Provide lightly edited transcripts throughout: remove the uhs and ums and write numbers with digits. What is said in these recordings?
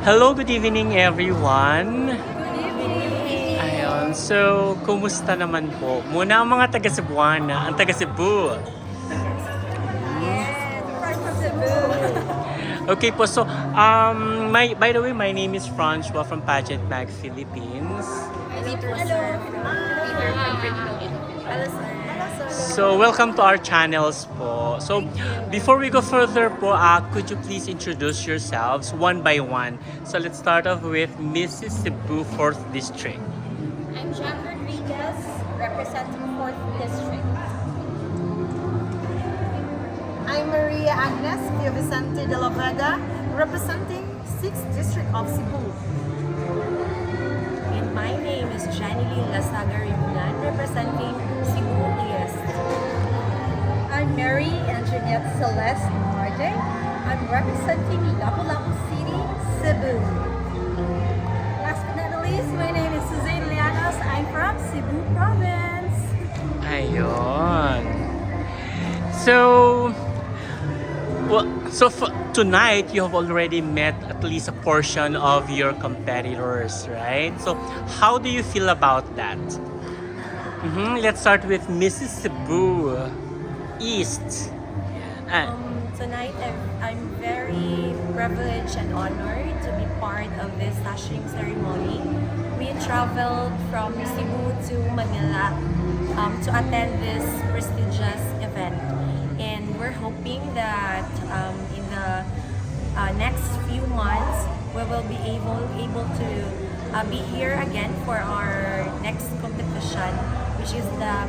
Hello, good evening everyone. Good evening. Ayun, so kumusta naman po? Muna ang mga taga Cebuana, ang taga Cebu. Yes, we're from Cebu. Okay po, so by the way, my name is Francois from Pageant Philippines. Hello. Hello, sir. So welcome to our channels po. So before we go further po, could you please introduce yourselves one by one? So let's start off with Mrs. Cebu 4th District. I'm Jam Rodriguez, representing 4th District. I'm Maria Agnes Pio Vicente de la Vega, representing 6th District of Cebu. And my name is Janilyn Lasaga Ribunan, representing Cebu East. I'm Mary Antoinette Celeste Marde. I'm representing Lapu-Lapu City, Cebu. Last but not least, my name is Suzanne Lianos. I'm from Cebu Province. Ayun. So, tonight you have already met at least a portion of your competitors, right? So how do you feel about that? Let's start with Mrs. Cebu East. Tonight, I'm very privileged and honored to be part of this sashing ceremony. We traveled from Cebu to Manila to attend this prestigious event. And we're hoping that in the next few months, we will be able to be here again for our next competition, which is the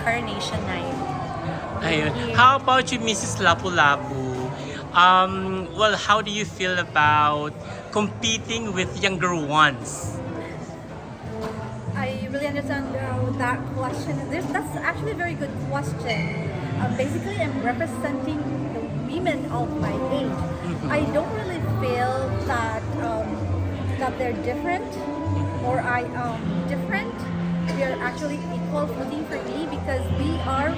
Coronation Night. Ayun. How about you, Mrs. Lapu-Lapu? Well, how do you feel about competing with younger ones? I really understand that question. That's actually a very good question. Basically, I'm representing the women of my age. I don't really feel that that they're different or I am different. We are actually equal footing for me because we are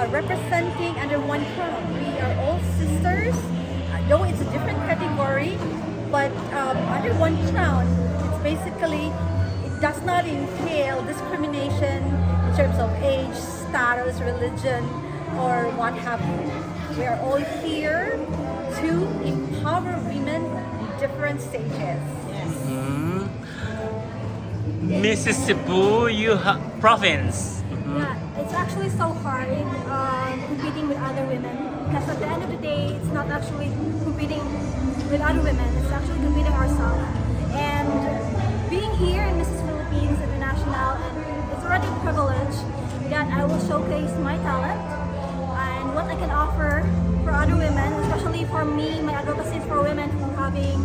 representing under one crown. We are all sisters. Though it's a different category, but under one crown, it's basically does not entail discrimination in terms of age, status, religion, or what have you. We are all here to empower women in different stages. Mrs. Cebu, province. Yeah, it's actually so hard competing with other women because at the end of the day, it's not actually competing with other women, it's actually competing ourselves. And being here in Mrs. Philippines International, and it's already a privilege that I will showcase my talent and what I can offer for other women, especially for me, my advocacies for women who are having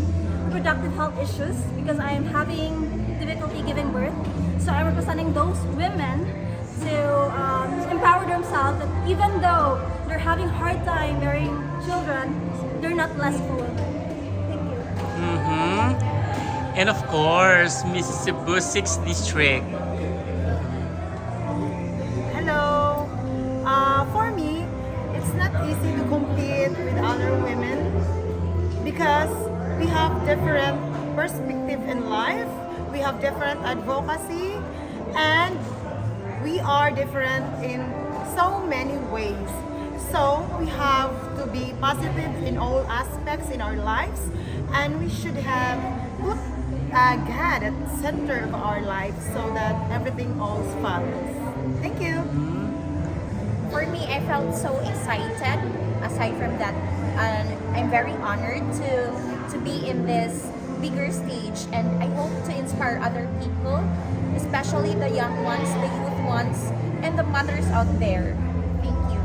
reproductive health issues because I am having difficulty giving birth. So I'm representing those women to empower themselves that even though they're having hard time bearing children, they're not less for women. Thank you. And of course, Mrs. Cebu 6th District. Hello. For me, it's not easy to compete with other women because we have different perspective in life, we have different advocacy, and we are different in so many ways. So we have to be positive in all aspects in our lives, and we should have put God at the center of our lives so that everything all follows. Thank you. For me, I felt so excited. Aside from that, I'm very honored to be in this bigger stage, and I hope to inspire other people, especially the young ones, the youth ones, and the mothers out there. Thank you.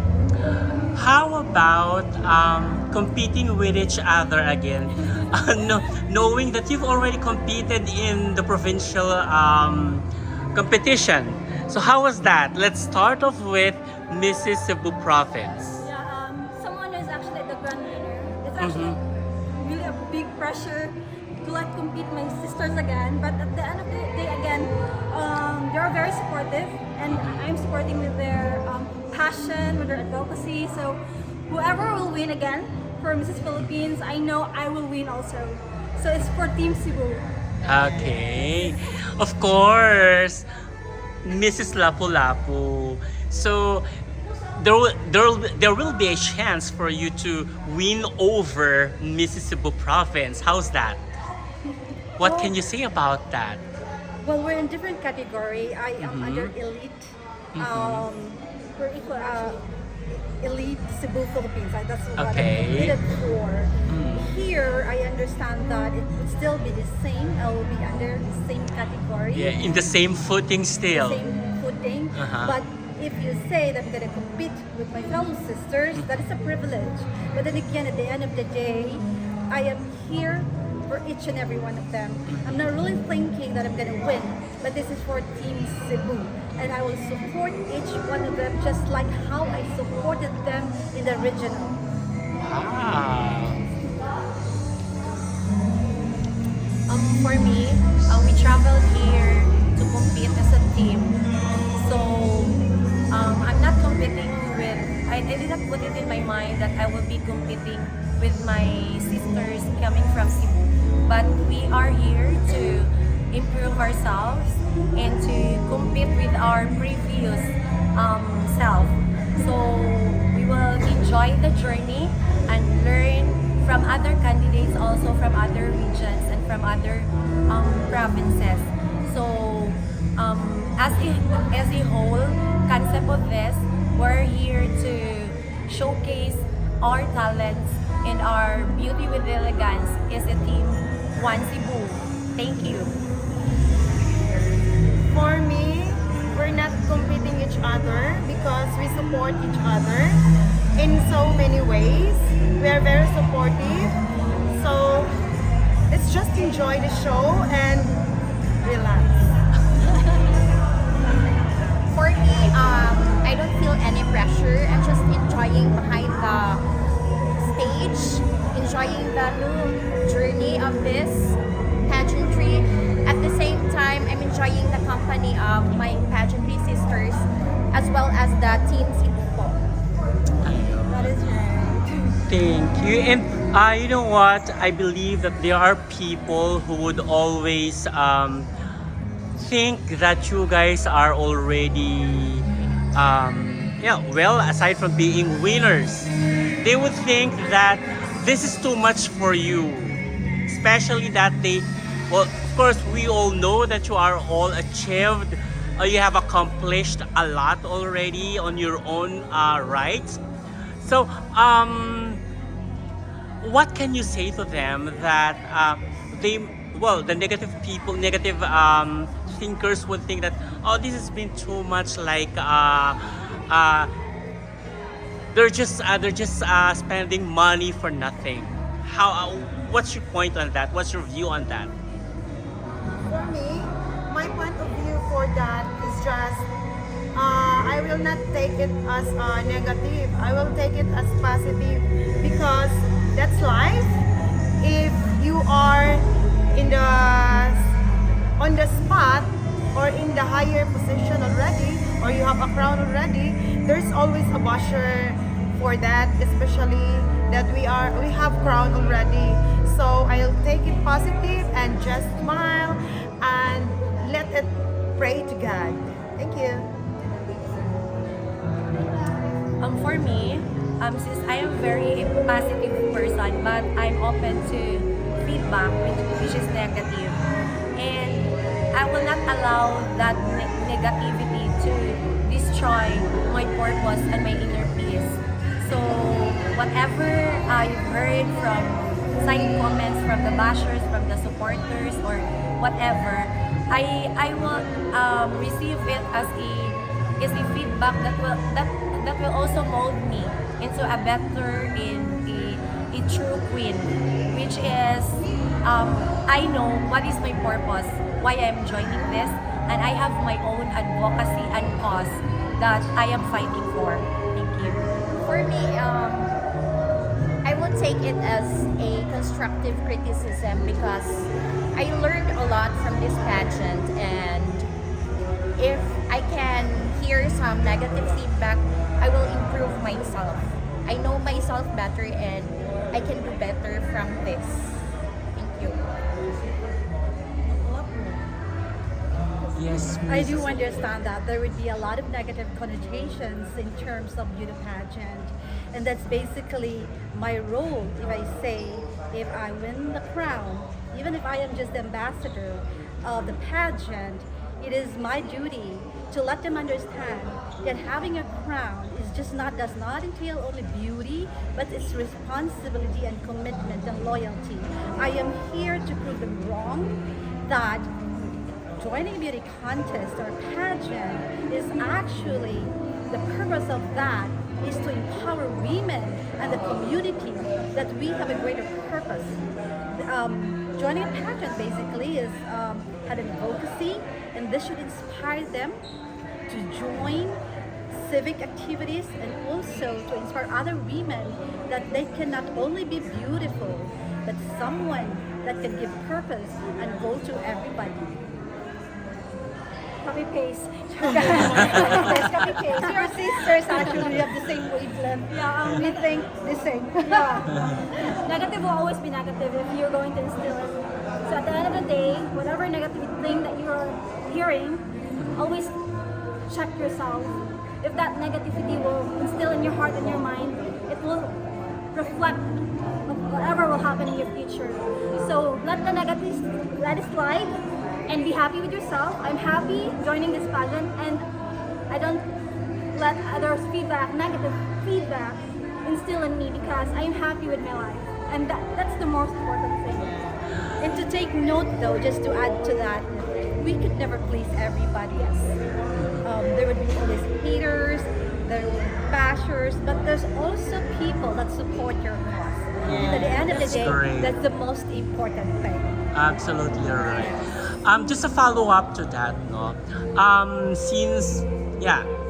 How about competing with each other again? Knowing that you've already competed in the provincial competition. So how was that? Let's start off with Mrs. Cebu Province. Yeah, someone is actually the grand winner. It's actually really a big pressure to like compete my sisters again. But at the end of the day, again, they're very supportive, and I'm supporting with their passion, with their advocacy. So whoever will win again for Mrs. Philippines, I know I will win also. So it's for Team Cebu. Okay. Of course, Mrs. Lapu-Lapu. So there will be a chance for you to win over Mrs. Cebu province. How's that? What can you say about that? Well, we're in different category. I am under elite. We're equal. Elite Cebu Philippines. That's what Okay. I'm committed for. Here, I understand that it would still be the same. I will be under the same category. Yeah, in the same footing still. Same footing. But if you say that I'm going to compete with my fellow sisters, that is a privilege. But then again, at the end of the day, I am here for each and every one of them. I'm not really thinking that I'm going to win, but this is for Team Cebu. And I will support each one of them just like how I supported them in the regional. Ah. For me, we traveled here to compete as a team. So I'm not competing with. I did not put it in my mind that I will be competing with my sisters coming from Cebu. But we are here to improve ourselves and to compete with our previous self. So we will enjoy the journey and learn from other candidates, also from other regions and from other provinces. So as a whole concept of this, we're here to showcase our talents and our beauty with elegance as a team One Cebu. Thank you. For me, we're not competing each other because we support each other in so many ways. We are very supportive. So let's just enjoy the show and relax. For me, I don't feel any pressure. I'm just enjoying behind the stage, enjoying the new journey of this pageantry. At the same time, I'm enjoying the company of my pageantry sisters as well as the Team Cebu po. That is right. Thank you. And you know what? I believe that there are people who would always think that you guys are already, well, aside from being winners, they would think that this is too much for you. Especially that well, of course, we all know that you are all achieved. You have accomplished a lot already on your own rights. So, what can you say to them that the negative people, negative thinkers would think that, oh, this has been too much, like they're just spending money for nothing. What's your point on that? What's your view on that? For me, my point of view for that is just I will not take it as negative. I will take it as positive because that's life. If you are on the spot or in the higher position already, or you have a crown already, there's always a basher for that, especially that we have crown already. So I'll take it positive and just smile and let it pray to God. Thank you. For me, since I am very positive person, but I'm open to feedback which is negative, and I will not allow that negativity to destroy my purpose and my inner peace. So whatever I've heard from side comments from the bashers, from the supporters, or whatever, I will receive it as a feedback that will also mold me into a better a true queen, which is I know what is my purpose, why I'm joining this, and I have my own advocacy and cause that I am fighting for. Thank you. For me, I would take it as a constructive criticism because I learned a lot from this pageant, and if I can hear some negative feedback, I will improve myself. I know myself better and I can do better from this. Thank you. you. Yes, I do Mrs. understand that there would be a lot of negative connotations in terms of beauty pageant, and that's basically my role. If I say, if I win the crown, even if I am just the ambassador of the pageant, it is my duty to let them understand that having a crown is just not does not entail only beauty, but it's responsibility and commitment and loyalty. I am here to prove them wrong that joining a beauty contest or pageant is actually the purpose of that is to empower women and the community that we have a greater purpose. Joining a pageant basically is had an advocacy, and this should inspire them to join civic activities and also to inspire other women that they can not only be beautiful but someone that can give purpose and go to everybody. Copy paste. Yes, copy paste. We are sisters actually. We have the same wavelength. Yeah, We think the same. yeah. Negative will always be negative if you're going to instill it. So at the end of the day, whatever negative thing that you're hearing, always check yourself. If that negativity will instill in your heart and your mind, it will reflect of whatever will happen in your future. So let the negatives let it slide and be happy with yourself. I'm happy joining this pageant, and I don't let others' feedback, negative feedback, instill in me because I'm happy with my life, and that's the most important thing. And to take note though, just to add to that, we could never please everybody. Yes. There would be always haters, there will be bashers, but there's also people that support your cause. And at the end of the That's day, great. that's the most important thing. Absolutely right. Just a follow up to that, no. Since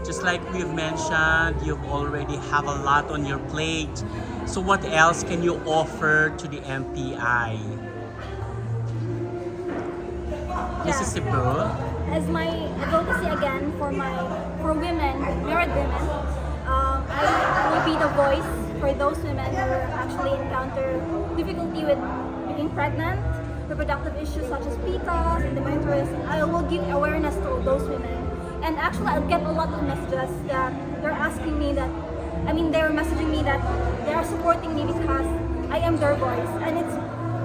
just like we've mentioned, you've already have a lot on your plate. So what else can you offer to the MPI? Mrs. Cebu? As my advocacy again for women, married women, I will be the voice for those women who actually encounter difficulty with being pregnant, reproductive issues such as PCOS, endometriosis. I will give awareness to those women. And actually, I get a lot of messages that they're asking me that, they're messaging me that they are supporting me because I am their voice. And it's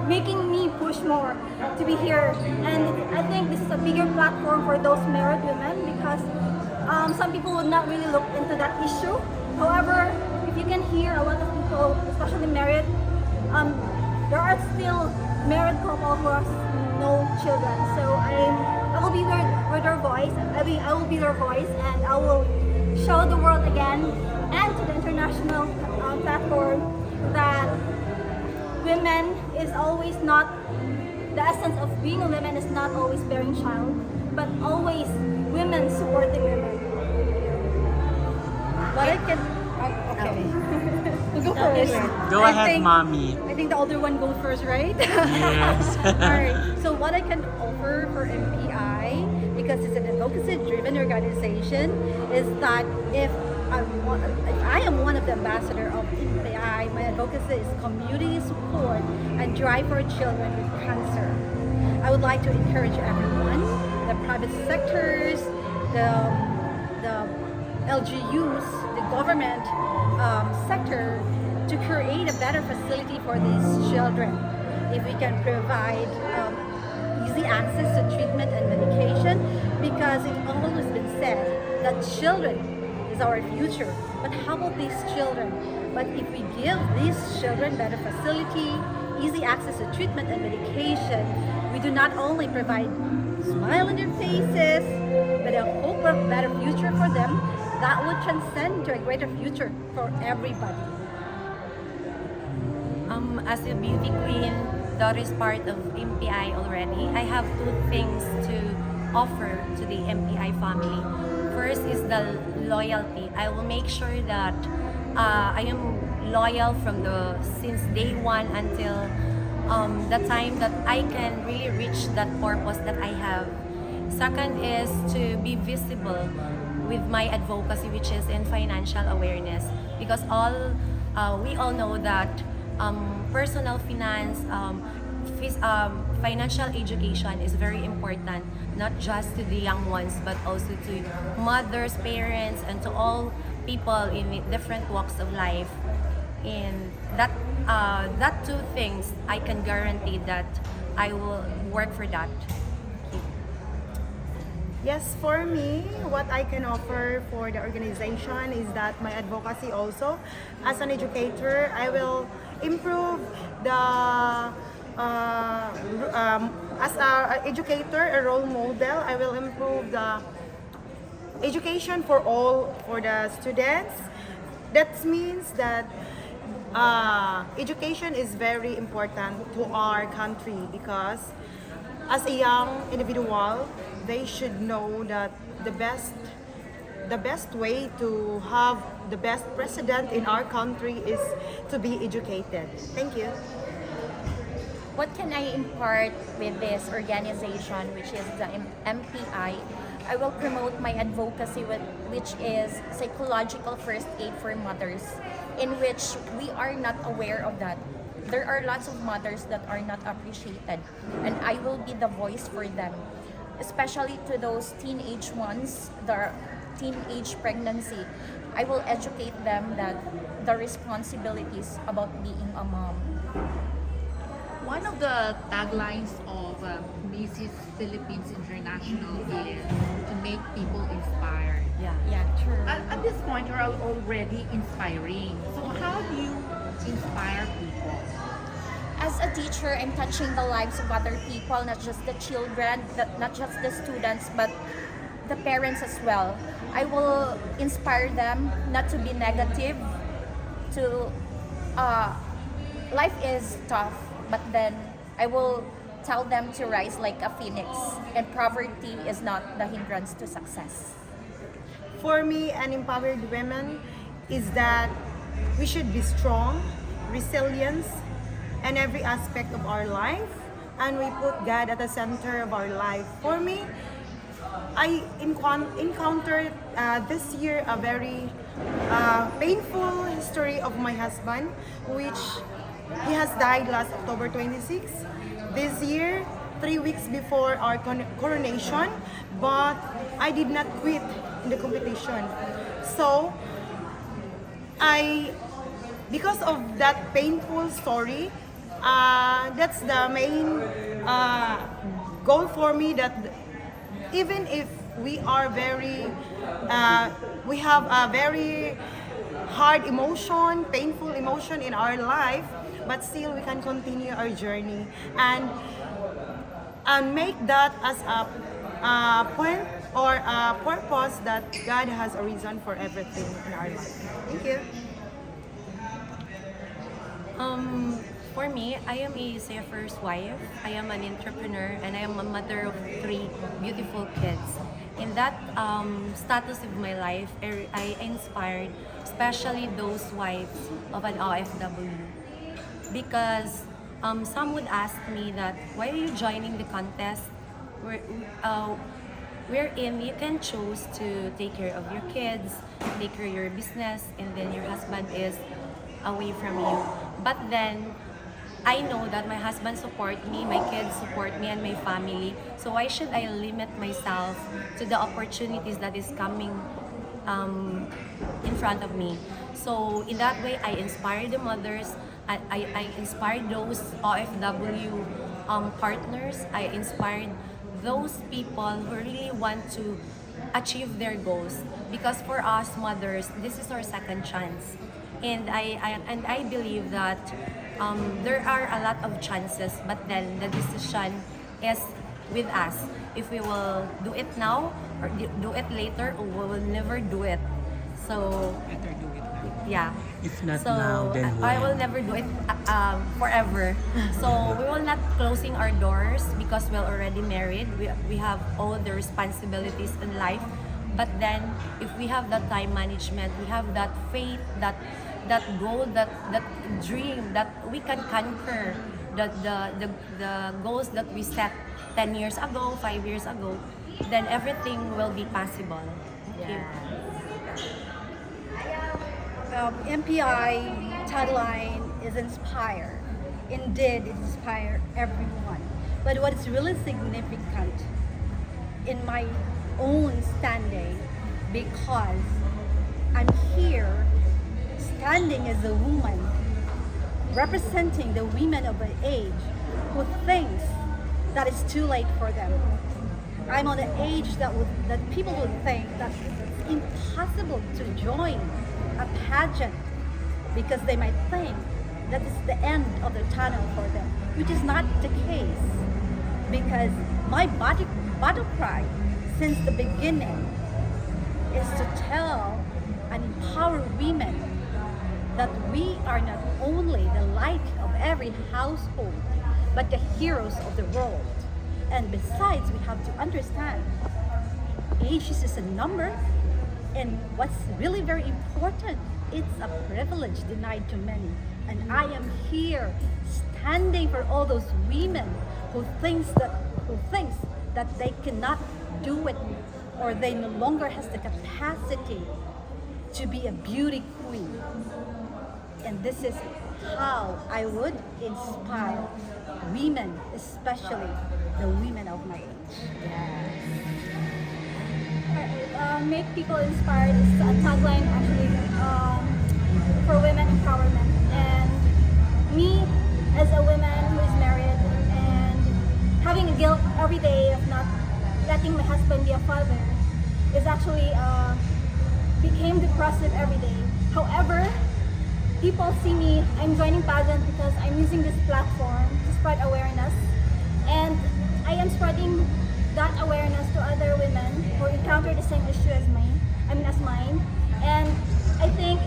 making me push more to be here. And I think this is a bigger platform for those married women because some people would not really look into that issue. However, if you can hear a lot of people, especially married, there are still married couple who has no children. So I will be their voice. I will be their voice, and I will show the world again and to the international platform that women is always not, the essence of being a woman is not always bearing child, but always women supporting women. What I can, okay. To go first. Go I ahead, think- mommy. I think the older one goes first, right? Yes. Alright, so what I can offer for MPI, because it's an advocacy-driven organization, is that if I am one of the ambassador of MPI, my advocacy is community support and drive for children with cancer. I would like to encourage everyone, the private sectors, the LGUs, the government sector, to create a better facility for these children. If we can provide easy access to treatment and medication, because it's always been said that children is our future. But how about these children? But if we give these children better facility, easy access to treatment and medication, we do not only provide smile on their faces, but a hope of a better future for them that would transcend to a greater future for everybody. As a beauty queen that is part of MPI already, I have two things to offer to the MPI family. First is the loyalty. I will make sure that I am loyal since day one until the time that I can really reach that purpose that I have. Second is to be visible with my advocacy, which is in financial awareness, because we all know that personal finance, financial education is very important, not just to the young ones, but also to mothers, parents, and to all people in different walks of life. And that two things, I can guarantee that I will work for that. Yes, for me, what I can offer for the organization is that my advocacy also. As an educator, I will improve the, as an educator, a role model, I will improve the education for all, for the students. That means that education is very important to our country because as a young individual, they should know that the best way to have the best president in our country is to be educated. Thank you. What can I impart with this organization, which is the MPI? I will promote my advocacy, which is psychological first aid for mothers, in which we are not aware of that. There are lots of mothers that are not appreciated, and I will be the voice for them, especially to those teenage ones, the teenage pregnancy. I will educate them that the responsibilities about being a mom. One of the taglines of Mrs. Philippines International is to make people inspired. Yeah, true. At this point, you're already inspiring. So how do you inspire people? As a teacher, I'm touching the lives of other people, not just the children, not just the students, but the parents as well. I will inspire them not to be negative, to life is tough, but then I will tell them to rise like a phoenix, and poverty is not the hindrance to success. For me, an empowered women is that we should be strong, resilient in every aspect of our life, and we put God at the center of our life. For me, I encountered this year a very painful history of my husband, which he has died last October 26. This year, 3 weeks before our coronation, but I did not quit in the competition. So, because of that painful story, that's the main goal for me, that even if we are we have a very hard emotion, painful emotion in our life, but still we can continue our journey and make that as a point or a purpose that God has a reason for everything in our life. Thank you. For me, I am a first wife, I am an entrepreneur, and I am a mother of 3 beautiful kids. In that status of my life, I inspired especially those wives of an OFW. Because some would ask me that, why are you joining the contest? Wherein you can choose to take care of your kids, take care of your business, and then your husband is away from you. But then, I know that my husband support me, my kids support me, and my family. So why should I limit myself to the opportunities that is coming in front of me? So in that way, I inspire the mothers. I inspired those OFW partners. I inspired those people who really want to achieve their goals. Because for us mothers, this is our second chance. And I believe that there are a lot of chances, but then the decision is with us. If we will do it now or do it later, or we will never do it. So Better do it now. yeah. If not So now, then I when? will never do it forever. So we will not closing our doors because we're already married. We have all the responsibilities in life. But then if we have that time management, we have that faith, that goal, that dream that we can conquer the goals that we set 10 years ago, 5 years ago, then everything will be possible. Thank you. MPI tagline is inspire. indeed inspire everyone. But what is really significant in my own standing, because I'm here standing as a woman representing the women of an age who thinks that it's too late for them. I'm on an age that people would think that it's impossible to join a pageant because they might think that it's the end of the tunnel for them, which is not the case. Because my battle cry since the beginning is to tell and empower women that we are not only the light of every household, but the heroes of the world. And besides, we have to understand age is just a number, and what's really very important, it's a privilege denied to many. And I am here standing for all those women who thinks that they cannot do it, or they no longer has the capacity to be a beauty queen. And this is how I would inspire women, especially the women of my age. Make people inspired is a tagline actually for women empowerment. And me, as a woman who is married and having a guilt every day of not letting my husband be a father, is actually became depressive every day. However, people see me, I'm joining Pageant because I'm using this platform to spread awareness, and I am spreading that awareness to other women who encounter the same issue as mine. And I think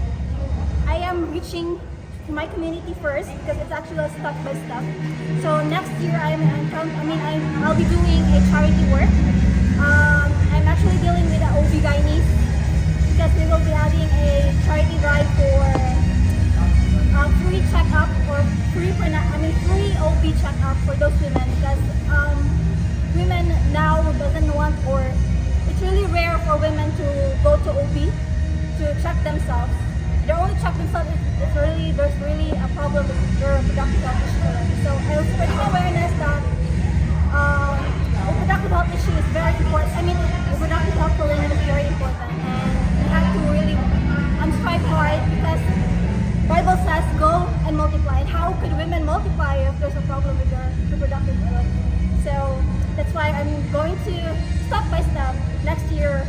I am reaching to my community first because it's actually step by step. So next year I'll be doing a charity work. I'm actually dealing with the OB-GYNs because we will be having a charity drive for free checkup or free OB checkup for those women, because women now doesn't want, or it's really rare for women to go to OB to check themselves. They only check themselves if there's really a problem with their reproductive health issue. So I was spreading awareness that reproductive health issue is very important. Reproductive health for women is very important, and we have to really strive hard, because Bible says go and multiply. And how could women multiply if there's a problem with their reproductive health? So that's why I'm going to step by step next year,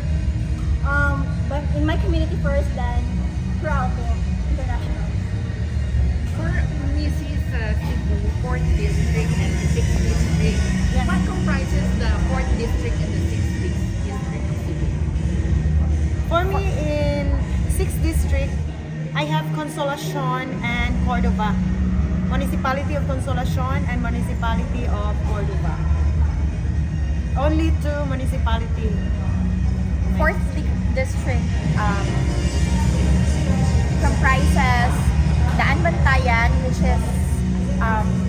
but in my community first, then throughout the international. For Mrs. Cebu, 4th District and 6th District, what comprises the 4th District and the 6th District of Cebu? For me, in 6th District, I have Consolacion and Cordova. Municipality of Consolacion and Municipality of Cordova. Only two municipalities. 4th district comprises Daan Bantayan, which is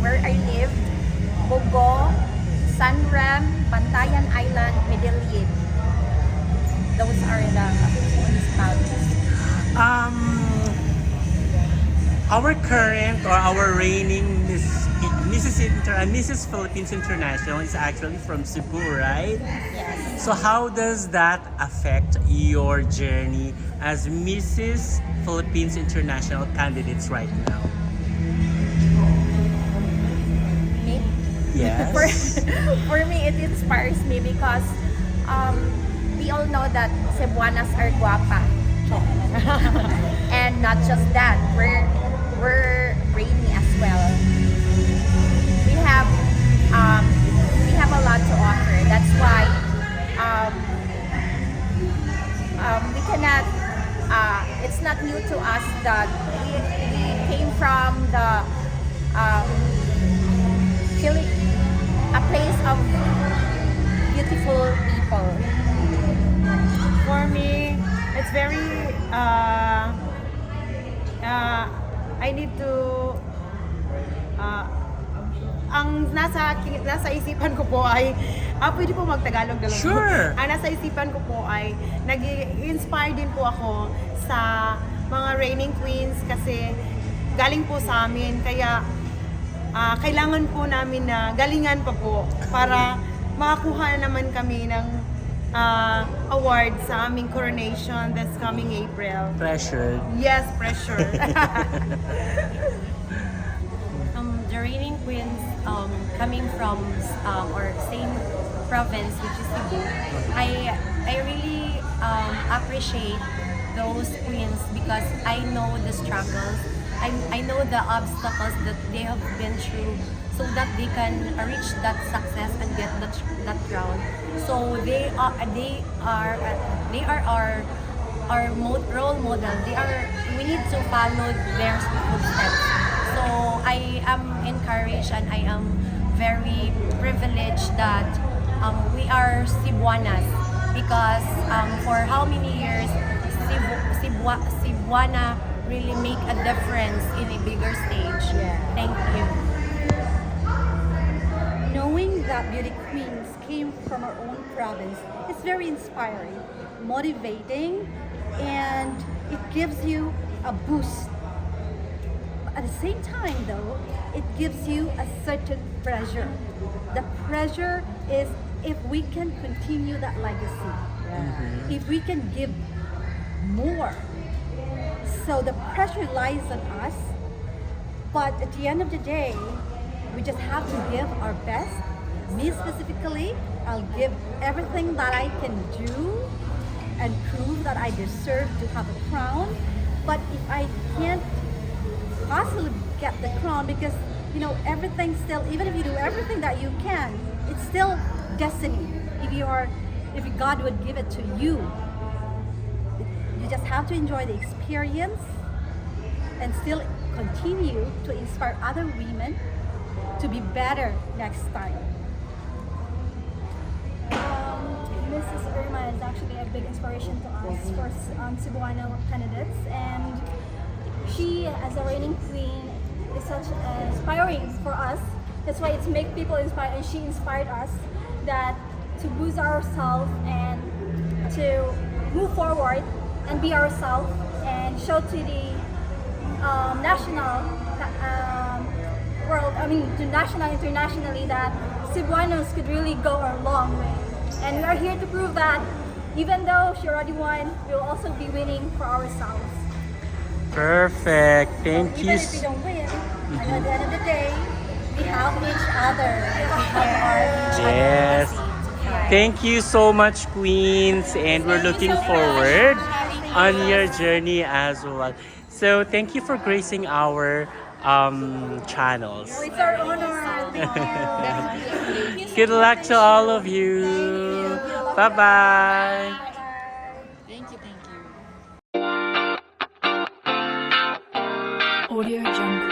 where I live, Bogo, Sanrem, Bantayan Island, Medellin. Those are the municipalities. Our current or our reigning Mrs. Philippines International is actually from Cebu, right? Yes. So how does that affect your journey as Mrs. Philippines International candidates right now? Me? Yes. For me, it inspires me because we all know that Cebuanas are guapa. And not just that, we're brainy as well. We have a lot to offer. That's why we cannot. It's not new to us that we came from a place of beautiful people. For me, it's very I need to ang nasa isipan ko po ay pwede po magtagalog na lang. Sure. Ang nasa isipan ko po ay nag-inspire din po ako sa mga reigning queens kasi galing po sa amin, kaya kailangan po namin na galingan pa po para makakuha naman kami ng award sa aming coronation this coming April. Pressured. Yes, pressure. The reigning queens coming from or same province, which is Cebu, I really appreciate those queens because I know the struggles, I know the obstacles that they have been through so that they can reach that success and get that crown. So they are our role model. We need to follow their footsteps. So I am encouraged and I am very privileged that we are Cebuanas because for how many years Cebuana really make a difference in a bigger stage. Thank you. Knowing that beauty queens came from our own province is very inspiring, motivating, and it gives you a boost. At the same time though, it gives you a certain pressure. The pressure is if we can continue that legacy, if we can give more. So the pressure lies on us, but at the end of the day, we just have to give our best. Me specifically, I'll give everything that I can do and prove that I deserve to have a crown. But if I can't possibly get the crown, because everything still, even if you do everything that you can, it's still destiny. If God would give it to you, you just have to enjoy the experience and still continue to inspire other women to be better next time. Mrs. Irma is actually a big inspiration to us for Cebuano candidates, and she, as a reigning queen, is such inspiring for us. That's why it's make people inspired, and she inspired us that to boost ourselves and to move forward and be ourselves and show to the national world, to national, internationally, that Cebuanos could really go a long way. And we are here to prove that even though she already won, we will also be winning for ourselves. Perfect. Thank you. Even if we don't win, at the end of the day, we have each other. We have our Yes. Thank you so much, Queens, and we're looking forward on your journey as well. So thank you for gracing our channels. It's our honor. Thank you. Good luck to all of you. Bye-bye. Thank you. Audio Jungle.